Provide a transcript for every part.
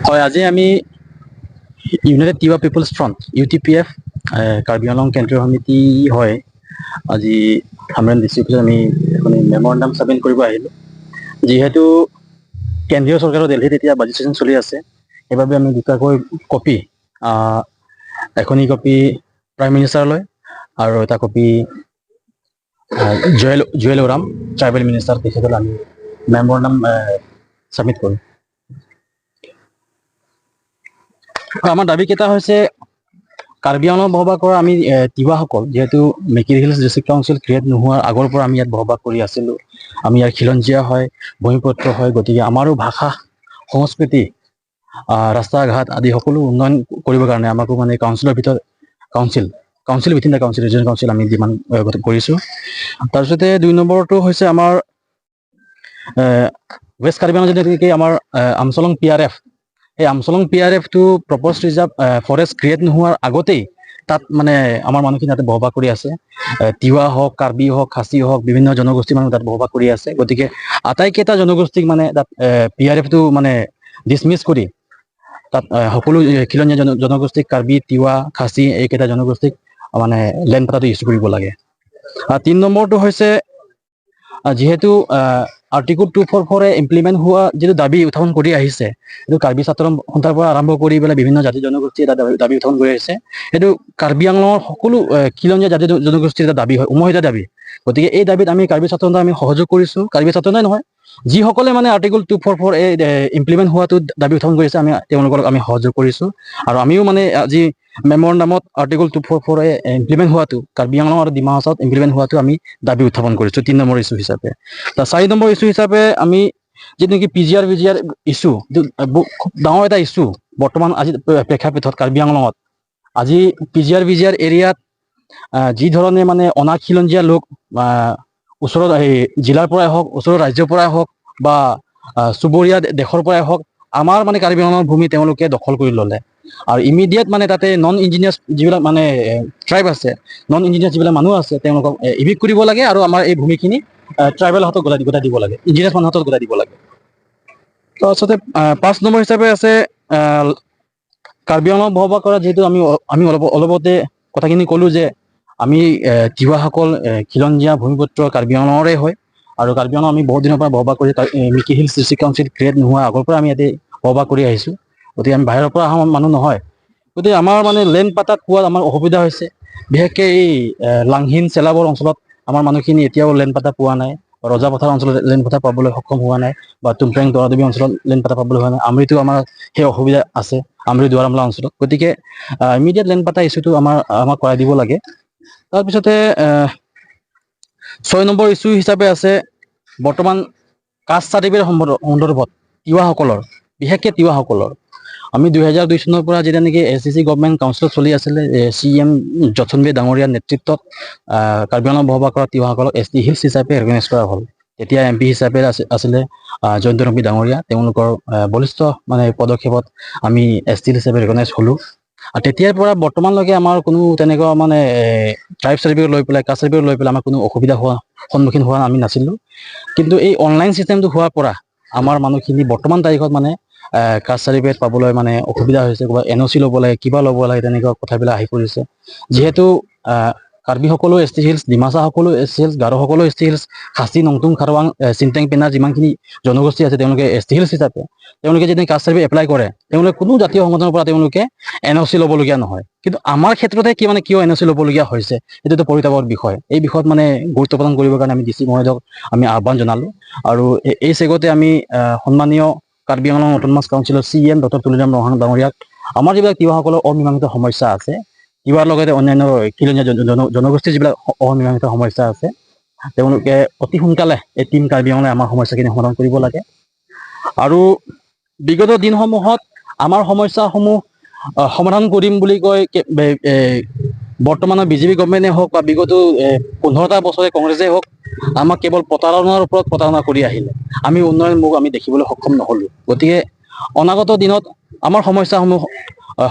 হয়, আজি আমি united Tiwa peoples front UTPF Karbi Anglong কেন্দ্ৰীয় সমিতি হয় আজি খামৰেন ডিষ্ট্ৰিক্ট অফিচত আমি এখন মেমৰেণ্ডাম ছাবমিট কৰিব আহিলোঁ। যিহেতু কেন্দ্ৰীয় চৰকাৰৰ দিল্লীত এতিয়া বাজেট ছেশ্যন চলি আছে, সেইবাবে আমি দুটাকৈ কপি, এখনি কপি প্ৰাইম মিনিষ্টাৰলৈ আৰু এটা copy Jual Oram tribal minister তেখেতলৈ আমি মেমৰেণ্ডাম ছাবমিট কৰোঁ। আমাৰ দাবীকেইটা হৈছে কাৰ্বি আংলং বসবাস কৰা আমি তিৱাসকল, যিহেতু মেকিৰি হিলছ ডিষ্ট্ৰিক্ট কাউঞ্চিল ক্ৰিয়েট নোহোৱাৰ আগৰ পৰা আমি ইয়াত বসবাস কৰি আছিলোঁ। আমি ইয়াৰ খিলঞ্জীয়া হয়, ভূমিপুত্ৰ হয়, গতিকে আমাৰো ভাষা, সংস্কৃতি, ৰাস্তা ঘাট আদি সকলো উন্নয়ন কৰিবৰ কাৰণে আমাকো মানে কাউঞ্চিলৰ ভিতৰত council within the council, regional council আমি ডিমাণ্ড কৰিছোঁ। তাৰপিছতে 2 নম্বৰটো হৈছে আমাৰ ৱেষ্ট কাৰ্বি আংলং যেনেকৈ আমাৰ আমচলং PRF, এই আমচলং PRFটো প্ৰপ'জ ৰিজাৰ্ভ ফৰেষ্ট ক্ৰিয়েট নোহোৱাৰ আগতেই তাত মানে আমাৰ মানুহখিনি তাতে বসবাস কৰি আছে। তিৱা হওক, কাৰ্বি হওক, খাচী হওক, বিভিন্ন জনগোষ্ঠীৰ মানুহ তাত বসবাস কৰি আছে। গতিকে আটাইকেইটা জনগোষ্ঠীক মানে তাত PRFটো মানে ডিছমিছ কৰি তাত সকলো খিলঞ্জীয়া জনগোষ্ঠীক, কাৰ্বি, তিৱা, খাচী এইকেইটা জনগোষ্ঠীক মানে লেণ্ড পাটাটো ইছ্যু কৰিব লাগে। 3 নম্বৰটো হৈছে যিহেতু আৰ্টিকল 244 ইমপ্লিমেণ্ট হোৱা যিটো দাবী উত্থাপন কৰি আহিছে, এইটো কাৰ্বি ছাত্ৰ সন্থাৰ পৰা আৰম্ভ কৰি পেলাই বিভিন্ন জাতি জনগোষ্ঠীয়ে এটা দাবী উত্থাপন কৰি আহিছে। সেইটো কাৰ্বি আংলঙৰ সকলো খিলঞ্জীয়া জাতি জনগোষ্ঠীৰ এটা দাবী হয়, উমৈহতীয়া দাবী। গতিকে এই দাবীত আমি কাৰ্বি ছাত্ৰ সন্থা আমি সহযোগ কৰিছোঁ। কাৰ্বি ছাত্ৰ সন্থাই নহয়, যিসকলে মানে আৰ্টিকল 244 এই ইমপ্লিমেণ্ট হোৱাটো দাবী উত্থাপন কৰিছে, আমি তেওঁলোকক আমি সহযোগ কৰিছোঁ। আৰু আমিও মানে আজি মেমৰেণ্ডামত আৰ্টিকল 244 ইমপ্লিমেণ্ট হোৱাটো, কাৰ্বি আংলং আৰু ডিমা হাছাওত ইমপ্লিমেণ্ট হোৱাটো আমি দাবী উত্থাপন কৰিছোঁ 3 নম্বৰ ইছ্যু হিচাপে। 4 নম্বৰ ইছ্যু হিচাপে আমি যিটো নেকি PGR VGR ইছ্যু, খুব ডাঙৰ এটা ইছ্যু বৰ্তমান আজি প্ৰেক্ষাপটত কাৰ্বি আংলঙত। আজি PGR VGR এৰিয়াত যি ধৰণে মানে অনাখিলঞ্জীয়া লোক ওচৰত জিলাৰ পৰাই হওক, ওচৰৰ ৰাজ্যৰ পৰাই হওক বা চুবুৰীয়া দেশৰ পৰাই হওক, আমাৰ মানে কাৰ্বি আংলঙৰ ভূমি তেওঁলোকে দখল কৰি ল'লে। আৰু ইমিডিয়েট মানে তাতে নন ইণ্ডিজিনাছ যিবিলাক মানে ট্ৰাইব আছে, নন ইণ্ডিজিনাছ যিবিলাক মানুহ আছে, তেওঁলোকক ইভিক কৰিব লাগে আৰু আমাৰ এই ভূমিখিনি ট্ৰাইবেল হাতত গোটাই দিব লাগে, ইণ্ডিজিনাছ মানুহৰ হাতত গোটাই দিব লাগে। তাৰপিছতে 5 নম্বৰ হিচাপে আছে কাৰ্বি আংলং বসবাস কৰা, যিহেতু আমি অলপতে কথাখিনি ক'লোঁ যে আমি তিৱাসকল খিলঞ্জীয়া ভূমিপুত্ৰ কাৰ্বি আংলঙৰে হয়। আৰু কাৰ্বি আংলং আমি বহুত দিনৰ পৰা বসবাস কৰি Mickey hills district council create নোহোৱাৰ আগৰ পৰা আমি ইয়াতে বসবাস কৰি আহিছোঁ। গতিকে আমি বাহিৰৰ পৰা অহা মানুহ নহয়। গতিকে আমাৰ মানে লেণ্ড পাটাত পোৱাত আমাৰ অসুবিধা হৈছে। বিশেষকৈ এই লাংহিন চেলাবৰ অঞ্চলত আমাৰ মানুহখিনি এতিয়াও লেণ্ড পাটা পোৱা নাই। ৰজাপথাৰ অঞ্চলত লেণ্ড পাটা পাবলৈ সক্ষম হোৱা নাই, বা তুমফ্ৰেং দৰাদেৱী অঞ্চলত লেণ্ড পাটা পাবলৈ হোৱা নাই। আমৰিতো আমাৰ সেই অসুবিধা আছে, আমৰি দুৱাৰামলা অঞ্চলত। গতিকে ইমিডিয়েট লেণ্ড পাটা ইছ্যুটো আমাক কৰাই দিব লাগে। তাৰপিছতে 6 নম্বৰ ইছ্যু হিচাপে আছে বৰ্তমান কাষ্ট চাৰ্টিফিকেট সন্দৰ্ভত তিৱাসকলৰ, বিশেষকৈ তিৱাসকলৰ। আমি 2002 চনৰ পৰা যেতিয়া নেকি SCC গভৰ্ণমেণ্ট কাউন্সিলত চলি আছিলে, CM যশোনবী ডাঙৰীয়াৰ নেতৃত্বত কাৰ্বি আংলং বসবাস কৰা তিৱাসকলক ST হিলছ হিচাপে ৰেকগনাইজ কৰা হ'ল। তেতিয়া MP হিচাপে আছিলে জয়ন্ত ৰবি ডাঙৰীয়া। তেওঁলোকৰ বলিষ্ঠ মানে পদক্ষেপত আমি ST হিচাপে ৰেকগনাইজ হ'লোঁ। আৰু তেতিয়াৰ পৰা বৰ্তমানলৈকে আমাৰ কোনো তেনেকুৱা মানে ট্ৰাইব চাৰ্টিফিকেট লৈ পেলাই, কাষ্ট চাৰ্টিফিকেট লৈ পেলাই আমাৰ কোনো অসুবিধা সন্মুখীন হোৱা আমি নাছিলোঁ। কিন্তু এই অনলাইন চিষ্টেমটো হোৱাৰ পৰা আমাৰ মানুহখিনি বৰ্তমান তাৰিখত মানে কাষ্ট চাৰ্টিফিকেট পাবলৈ মানে অসুবিধা হৈছে। ক'ৰবাত NOC ল'ব লাগে, কিবা ল'ব লাগে, তেনেকুৱা কথাবিলাক আহি পৰিছে। যিহেতু কাৰ্বিসকলো ST হিলছ, ডিমাছাসকলো ST হিলছ, গাৰোসকলো ST হিলছ, খাচী, নংটুং, খাৰৱাং, চিনটেং, পেনা যিমানখিনি জনগোষ্ঠী আছে, তেওঁলোকে ST হিলছ হিচাপে তেওঁলোকে যদি কাষ্ট চাৰ্টিফিকেট এপ্লাই কৰে, তেওঁলোকে কোনো জাতীয় সংগঠনৰ পৰা তেওঁলোকে NOC ল'বলগীয়া নহয়। কিন্তু আমাৰ ক্ষেত্ৰতে কিয় NOC ল'বলগীয়া হৈছে, এইটোতো পৰিতাপৰ বিষয়। এই বিষয়ত মানে গুৰুত্ব প্ৰদান কৰিবৰ কাৰণে আমি DC মহোদয়ক আমি আহ্বান জনালোঁ। আৰু এই চেগতে আমি সন্মানীয় কাৰ্বি আংলং অট'নমাছ কাউন্সিলৰ CM ডক্টৰ তুলিৰাম ৰহন ডাঙৰীয়াক আমাৰ যিবিলাক তিৱাসকলৰ অমীমাংসিত সমস্যা আছে, তিৱাৰ লগতে অন্যান্য খিলঞ্জীয়া জনগোষ্ঠীৰ যিবিলাক অমীমাংসিত সমস্যা আছে, তেওঁলোকে অতি সোনকালে এই টিম কাৰ্বি আংলঙে আমাৰ সমস্যাখিনি সমাধান কৰিব লাগে। আৰু বিগত দিনসমূহত আমাৰ সমস্যাসমূহ সমাধান কৰিম বুলি কৈ বৰ্তমানৰ BJP গভৰ্ণমেণ্টে হওক বা বিগত 15টা বছৰে কংগ্ৰেছে হওক, আমাক কেৱল প্ৰতাৰণাৰ ওপৰত প্ৰতাৰণা কৰি আহিলে। আমি উন্নয়নমুখ আমি দেখিবলৈ সক্ষম নহ'লোঁ। গতিকে অনাগত দিনত আমাৰ সমস্যাসমূহ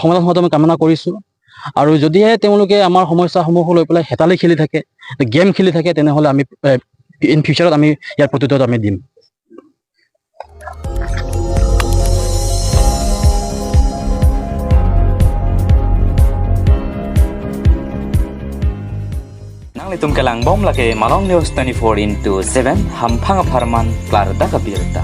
সমাধান হোৱাটো আমি কামনা কৰিছোঁ। আৰু যদিহে তেওঁলোকে আমাৰ সমস্যাসমূহ লৈ পেলাই হেতালি খেলি থাকে, গেম খেলি থাকে, তেনেহ'লে আমি ইন ফিউচাৰত আমি ইয়াৰ প্ৰত্যুত্তৰ আমি দিম। Litum kelang bom lake Malong News 24/7 hampang aparman klar da kabirta.